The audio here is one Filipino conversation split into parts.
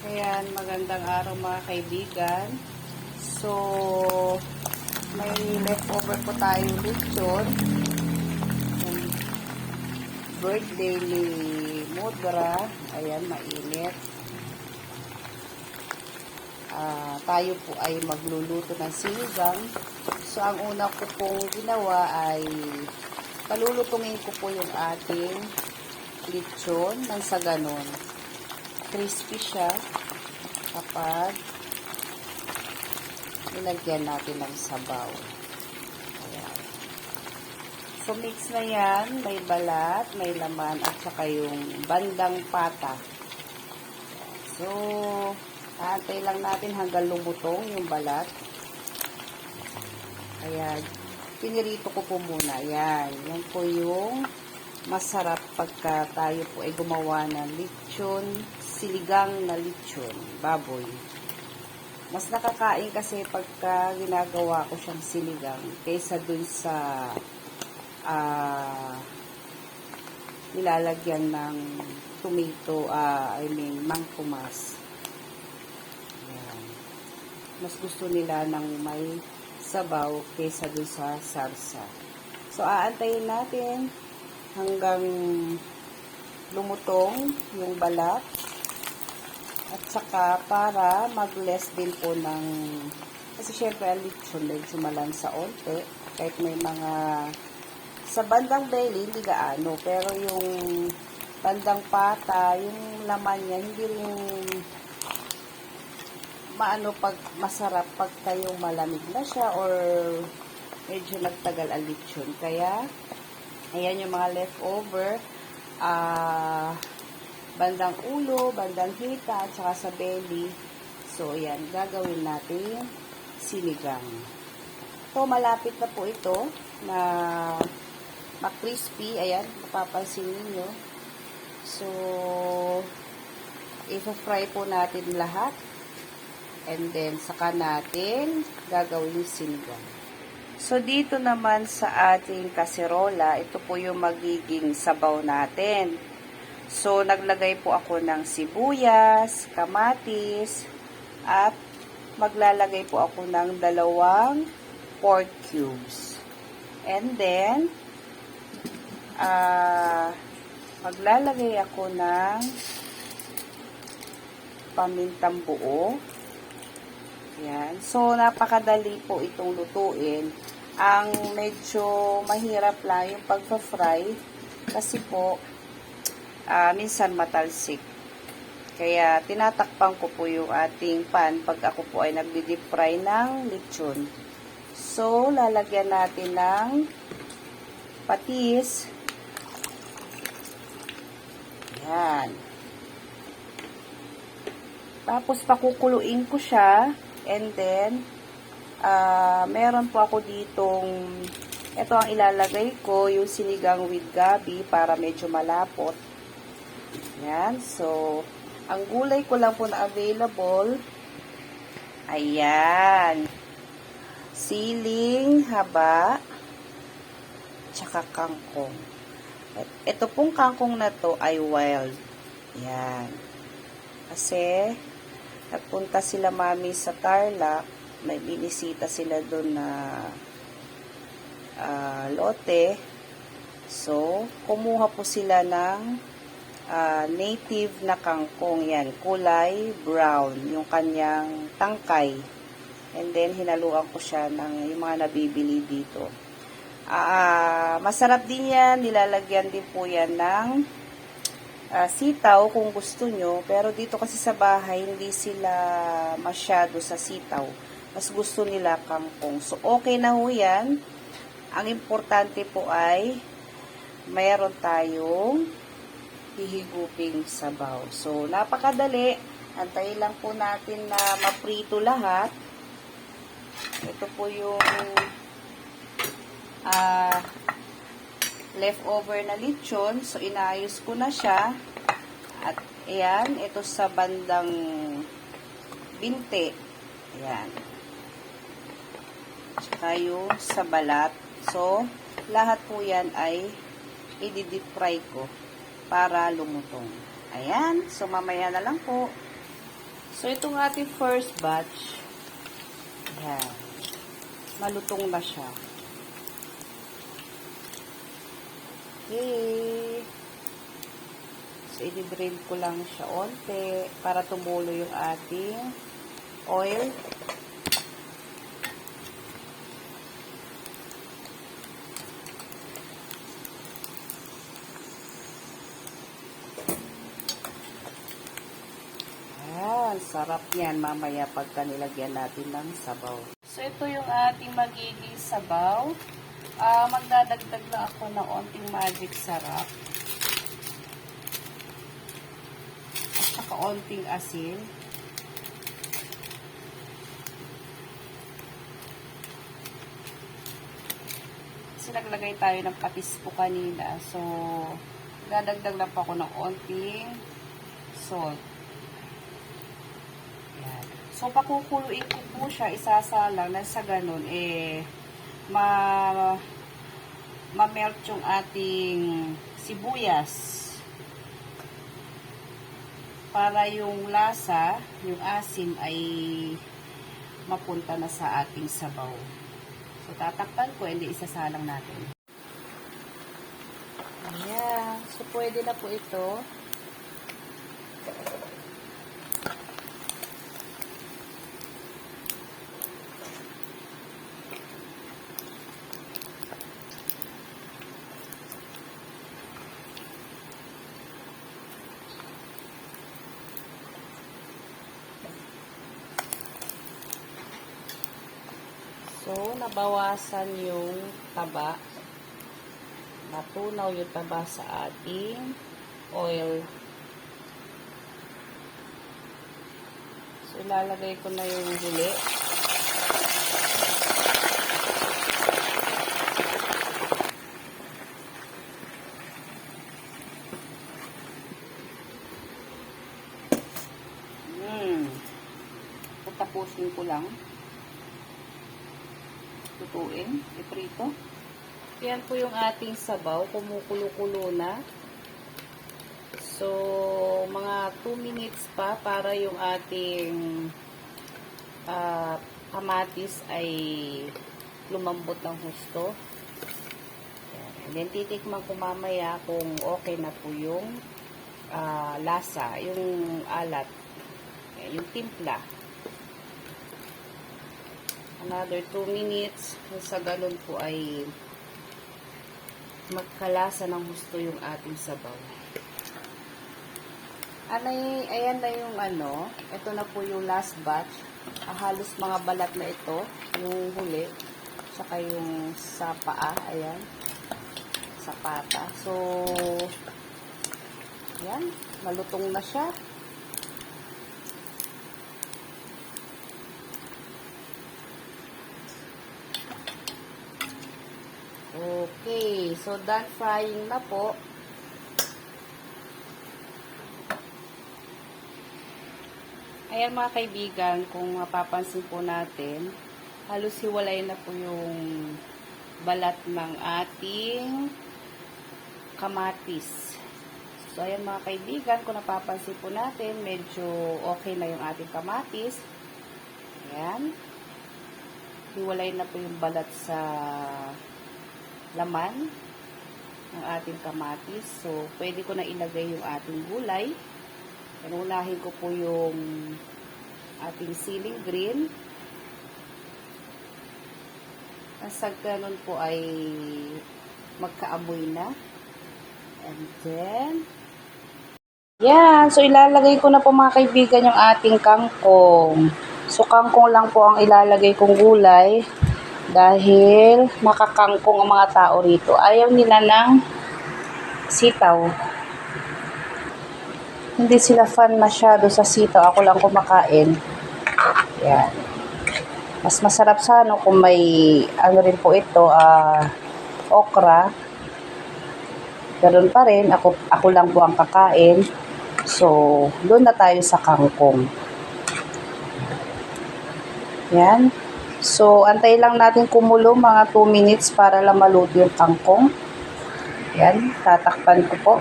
Ayan, magandang araw mga kaibigan. So, may leftover po tayo lechon. Birthday ni Mudra. Ayan, mainit. Tayo po ay magluluto ng sinigang. So, ang una ko pong ginawa ay palulutungin ko po yung ating lechon nang sa ganon crispy siya kapag nilagyan natin ng sabaw. Ayan. So, mix na yan. May balat, may laman, at saka yung bandang pata. So, aantay lang natin hanggang lumutong yung balat. Ayan. Pinirito ko po muna. Ayan. Yan po yung masarap pagka tayo po ay gumawa ng lechon, siligang na lechon, baboy. Mas nakakain kasi pagka ginagawa ko siyang siligang kaysa dun sa nilalagyan ng tomato, mangkumas. Ayan. Mas gusto nila ng may sabaw kaysa dun sa sarsa. So, aantayin natin hanggang lumutong yung balat. At saka para mag-less din po ng, kasi syempre ang lechon medyo malansa onte, kahit may mga sa bandang belly hindi gaano, pero yung bandang pata, yung laman niya hindi rin maano pag masarap pag kayong malamig na siya or medyo nagtagal ang lechon. Kaya ayan yung mga leftover, bandang ulo, bandang hita, at saka sa belly. So, ayan, gagawin natin sinigang. So, malapit na po ito na ma-crispy. Ayan, mapapansin niyo. So, i-fry po natin lahat. And then, saka natin gagawin yung sinigang. So, dito naman sa ating kaserola, ito po yung magiging sabaw natin. So, naglagay po ako ng sibuyas, kamatis, at maglalagay po ako ng 2 pork cubes. And then, maglalagay ako ng pamintang buo. Yan. So, napakadali po itong lutuin. Ang medyo mahirap lang yung pagpa-fry kasi po, minsan matalsik. Kaya, tinatakpan ko po yung ating pan pag ako po ay nagdi-deep fry ng lechon. So, lalagyan natin ng patis. Yan. Tapos, pakukuluin ko siya. And then, meron po ako ditong, ito ang ilalagay ko, yung sinigang with gabi para medyo malapot. Yan. So, ang gulay ko lang po na available, ayan, siling, haba, tsaka kangkong. Ito pong kangkong na to ay wild. Yan. Kasi, nagpunta sila mami sa Tarlac, may binisita sila doon na lote. So, kumuha po sila ng native na kangkong. Yan, kulay brown, yung kanyang tangkay. And then, hinaluan ko siya ng yung mga nabibili dito. Masarap din yan. Nilalagyan din po yan ng sitaw kung gusto nyo. Pero dito kasi sa bahay, hindi sila masyado sa sitaw. Mas gusto nila kangkong. So, okay na ho yan. Ang importante po ay mayroon tayong hihiguping sabaw. So, napakadali. Antayin lang po natin na maprito lahat. Ito po yung leftover na lechon. So, inaayos ko na siya. At, ayan, ito sa bandang binte. Ayan. Tsaka yung sa balat. So, lahat po yan ay i-deep fry ko para lumutong. Ayan. So, mamaya na lang po. So, itong ating first batch, yan, malutong na siya. Okay. So, i-drain ko lang siya onte para tumulo yung ating oil. Sarap yan mamaya pagka nilagyan natin ng sabaw. So, ito yung ating magiging sabaw. Magdadagdag lang ako ng onting magic sarap. At saka onting asin. Kasi naglagay tayo ng patis po kanina. So, dadagdag lang po ako ng onting salt. So, pakukuluin ko po siya, isasalang na sa ganun, ma-melt yung ating sibuyas. Para yung lasa, yung asim ay mapunta na sa ating sabaw. So, tatakpan ko, hindi isasalang natin. Ayan. So, pwede na po ito. So, nabawasan yung taba. Natunaw yung taba sa ating oil. So, ilalagay ko na yung huli. Tapusin ko lang. Tutuin, iprito. Yan po yung ating sabaw, kumukulo-kulo na. So, mga 2 minutes pa para yung ating kamatis ay lumambot ng husto. And then, titikman ko mamaya kung okay na po yung lasa, yung alat, yung timpla. Another 2 minutes. Sa galon po ay magkalasa ng gusto yung ating sabaw. Ayan na yung ito na po yung last batch. Halos mga balat na ito. Yung huli. Tsaka yung sa paa. Ayan. Sa pata. So, yan. Malutong na siya. Okay, so done frying na po. Ayan mga kaibigan, kung mapapansin po natin, halos hiwalay na po yung balat ng ating kamatis. So ayan mga kaibigan, kung napapansin po natin, medyo okay na yung ating kamatis. Ayan. Hiwalay na po yung balat sa laman ng ating kamatis. So, pwede ko na ilagay yung ating gulay. Unahin ko po yung ating siling green. Sa ganun po ay magkaamoy na. And then, yan. So, ilalagay ko na po mga kaibigan yung ating kangkong. So, kangkong lang po ang ilalagay kong gulay. Dahil nakakangkong ang mga tao rito. Ayaw nila ng sitaw. Hindi sila fan masyado sa sitaw. Ako lang kumakain. Yan. Mas masarap sana kung may rin po ito, okra. Ganun pa rin. Ako lang po ang kakain. So, doon na tayo sa kangkong. Yan. So, antay lang natin kumulo mga 2 minutes para lang maluto yung kangkong. Yan, tatakpan ko po.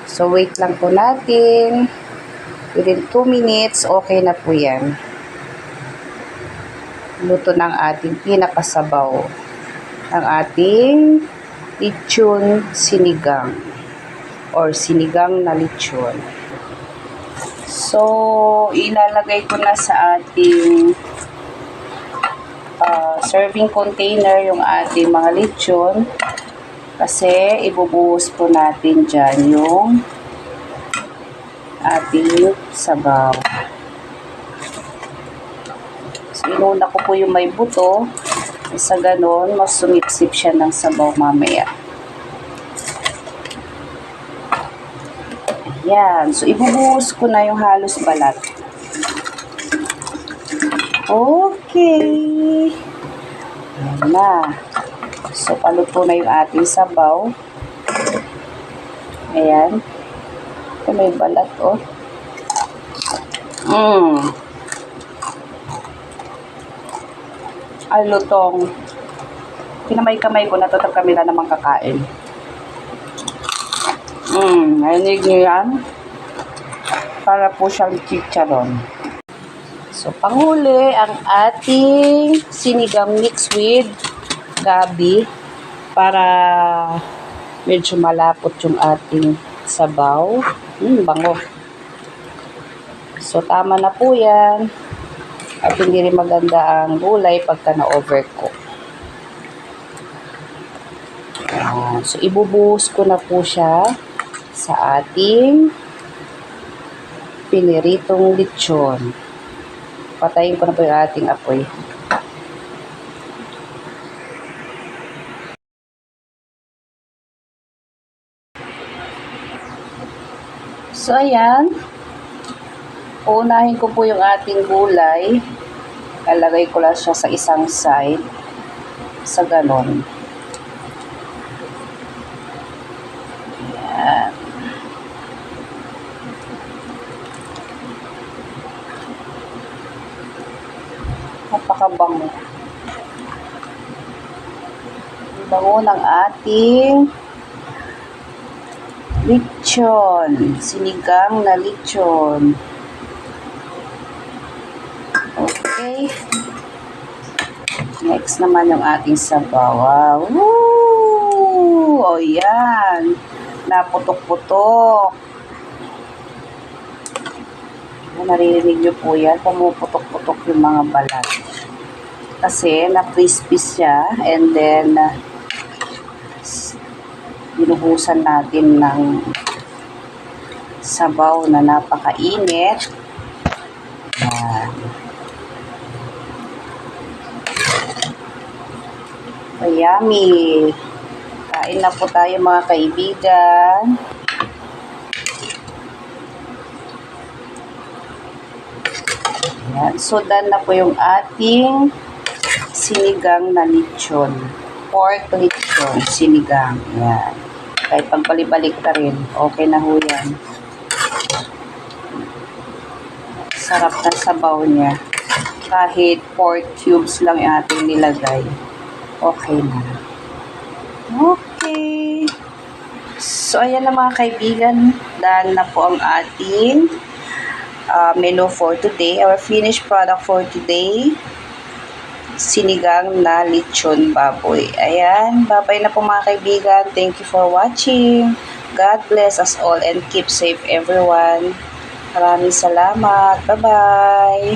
So, wait lang po natin. Within 2 minutes, okay na po yan. Luto ng ating pinakasabaw. Ang ating lechon sinigang. Or sinigang na lechon. So, ilalagay ko na sa ating serving container yung ating mga lechon. Kasi, ibubuhos po natin dyan yung ating sabaw. So, inuna ko po yung may buto. Sa ganon, mas sumipsip siya ng sabaw mamaya. Yan. So, ibubuhos ko na yung halos balat. Okay. Yan na. So, paluto na yung ating sabaw. Ayan. Ito may balat, oh. Ay, lutong. Pinamay-kamay ko na ito at kami na naman kakain. Narinig nyo yan? Para po siyang chicharon. So, panghuli, ang ating sinigang mix with gabi para medyo malapot yung ating sabaw. Bango. So, tama na po yan. At hindi rin maganda ang gulay pagka na-overcook. So, ibubuhos ko na po siya sa ating piniritong lechon. Patayin ko na po yung ating apoy. So, ayan. Uunahin ko po yung ating gulay. Lalagay ko lang siya sa isang side. Sa ganon. Ayan. Napakabango. Bango ng ating lechon. Sinigang na lechon. Okay. Next naman yung ating sabaw. Woo! O yan. Naputok-putok. Naririnig nyo po yan. Pumuputok-putok yung mga balat. Kasi na-crispy siya. And then, binuhusan natin ng sabaw na napakainit. Yan. Yummy. Kain na po tayo mga kaibigan. Yan. So, done na po yung ating sinigang na lechon. Pork lechon, sinigang. Yan. Kahit pagbalibalik na rin, okay na ho yan. Sarap na sabaw niya. Kahit pork cubes lang yung ating nilagay. Okay na. Okay. So, ayan na mga kaibigan. Dahil na po ang ating menu for today. Our finished product for today. Sinigang na lechon baboy. Ayan. Bye-bye na po mga kaibigan. Thank you for watching. God bless us all and keep safe everyone. Maraming salamat. Bye-bye.